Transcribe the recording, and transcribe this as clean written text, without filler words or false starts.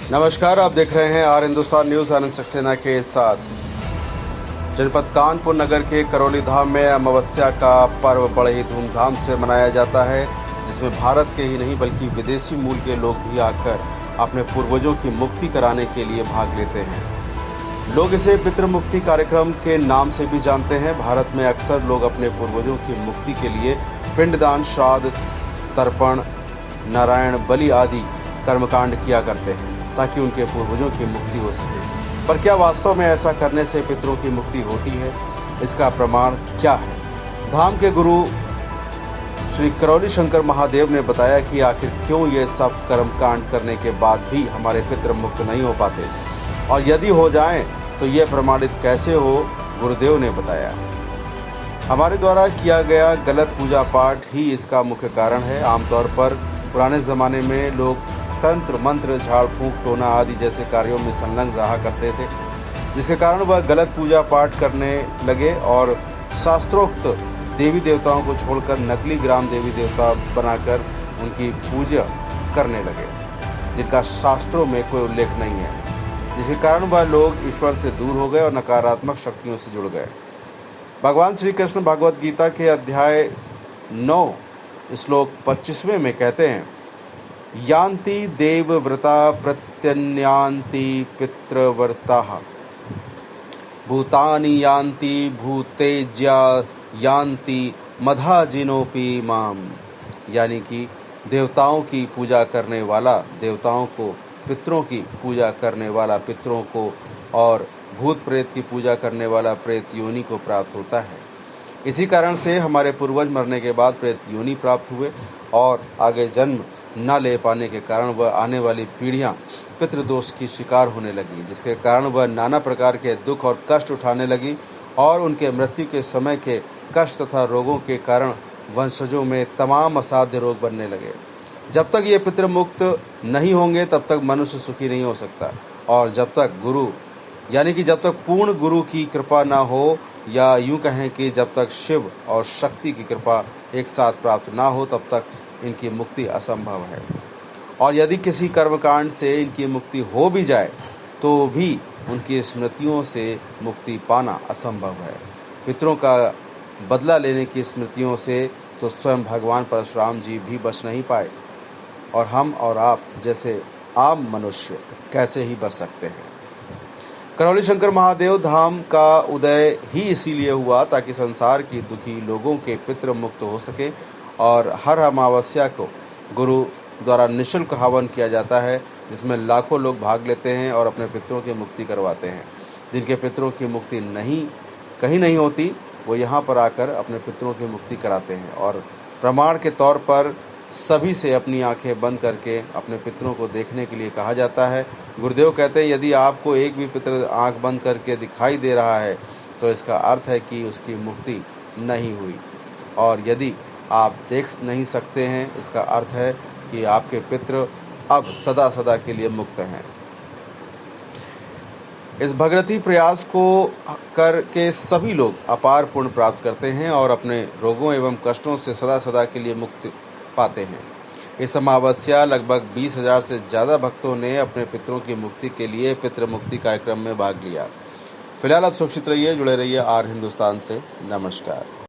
नमस्कार, आप देख रहे हैं आर हिंदुस्तान न्यूज। आनंद सक्सेना के साथ। जनपद कानपुर नगर के करौली धाम में अमावस्या का पर्व बड़े ही धूमधाम से मनाया जाता है, जिसमें भारत के ही नहीं बल्कि विदेशी मूल के लोग भी आकर अपने पूर्वजों की मुक्ति कराने के लिए भाग लेते हैं। लोग इसे पितृ मुक्ति कार्यक्रम के नाम से भी जानते हैं। भारत में अक्सर लोग अपने पूर्वजों की मुक्ति के लिए पिंडदान, श्राद्ध, तर्पण, नारायण बलि आदि कर्मकांड किया करते हैं ताकि उनके पूर्वजों की मुक्ति हो सके। पर क्या वास्तव में ऐसा करने से पितरों की मुक्ति होती है? इसका प्रमाण क्या है? धाम के गुरु श्री करौली शंकर महादेव ने बताया कि आखिर क्यों ये सब कर्मकांड करने के बाद भी हमारे पितृ मुक्त नहीं हो पाते, और यदि हो जाएं तो ये प्रमाणित कैसे हो, गुरुदेव ने बताया। हमारे द्वारा किया गया गलत पूजा पाठ ही इसका मुख्य कारण है। आमतौर पर पुराने जमाने में लोग तंत्र मंत्र, झाड़ फूंक, टोना आदि जैसे कार्यों में संलग्न रहा करते थे, जिसके कारण वह गलत पूजा पाठ करने लगे और शास्त्रोक्त देवी देवताओं को छोड़कर नकली ग्राम देवी देवता बनाकर उनकी पूजा करने लगे, जिनका शास्त्रों में कोई उल्लेख नहीं है, जिसके कारण वह लोग ईश्वर से दूर हो गए और नकारात्मक शक्तियों से जुड़ गए। भगवान श्री कृष्ण भगवद गीता के अध्याय 9 श्लोक 25वें में कहते हैं, यान्ति देवव्रता प्रत्यन्यान्ति पितृव्रताः भूतानि यान्ति भूतेज्या यान्ति मधाजिनोपि माम। यानी कि देवताओं की पूजा करने वाला देवताओं को, पितरों की पूजा करने वाला पितरों को, और भूत प्रेत की पूजा करने वाला प्रेत योनि को प्राप्त होता है। इसी कारण से हमारे पूर्वज मरने के बाद प्रेत योनि प्राप्त हुए और आगे जन्म न ले पाने के कारण वह आने वाली पीढ़ियां पितृदोष की शिकार होने लगी, जिसके कारण वह नाना प्रकार के दुख और कष्ट उठाने लगी और उनके मृत्यु के समय के कष्ट तथा रोगों के कारण वंशजों में तमाम असाध्य रोग बनने लगे। जब तक ये पितृ मुक्त नहीं होंगे तब तक मनुष्य सुखी नहीं हो सकता, और जब तक गुरु यानी कि जब तक पूर्ण गुरु की कृपा ना हो, या यूं कहें कि जब तक शिव और शक्ति की कृपा एक साथ प्राप्त ना हो, तब तक इनकी मुक्ति असंभव है। और यदि किसी कर्मकांड से इनकी मुक्ति हो भी जाए तो भी उनकी स्मृतियों से मुक्ति पाना असंभव है। पितरों का बदला लेने की स्मृतियों से तो स्वयं भगवान परशुराम जी भी बच नहीं पाए, और हम और आप जैसे आम मनुष्य कैसे ही बच सकते हैं। करौली शंकर महादेव धाम का उदय ही इसीलिए हुआ ताकि संसार की दुखी लोगों के पितृ मुक्त हो सके, और हर अमावस्या को गुरु द्वारा निःशुल्क हवन किया जाता है, जिसमें लाखों लोग भाग लेते हैं और अपने पितरों की मुक्ति करवाते हैं। जिनके पितरों की मुक्ति कहीं नहीं होती, वो यहाँ पर आकर अपने पितरों की मुक्ति कराते हैं, और प्रमाण के तौर पर सभी से अपनी आंखें बंद करके अपने पितरों को देखने के लिए कहा जाता है। गुरुदेव कहते हैं, यदि आपको एक भी पितर आंख बंद करके दिखाई दे रहा है तो इसका अर्थ है कि उसकी मुक्ति नहीं हुई, और यदि आप देख नहीं सकते हैं, इसका अर्थ है कि आपके पितृ अब सदा सदा के लिए मुक्त हैं। इस भगीरथी प्रयास को करके सभी लोग अपार पुण्य प्राप्त करते हैं और अपने रोगों एवं कष्टों से सदा सदा के लिए मुक्ति पाते हैं। इस अमावस्या लगभग 20,000 से ज़्यादा भक्तों ने अपने पितरों की मुक्ति के लिए पितृ मुक्ति कार्यक्रम में भाग लिया। फिलहाल आप सुरक्षित रहिए, जुड़े रहिए आर हिंदुस्तान से। नमस्कार।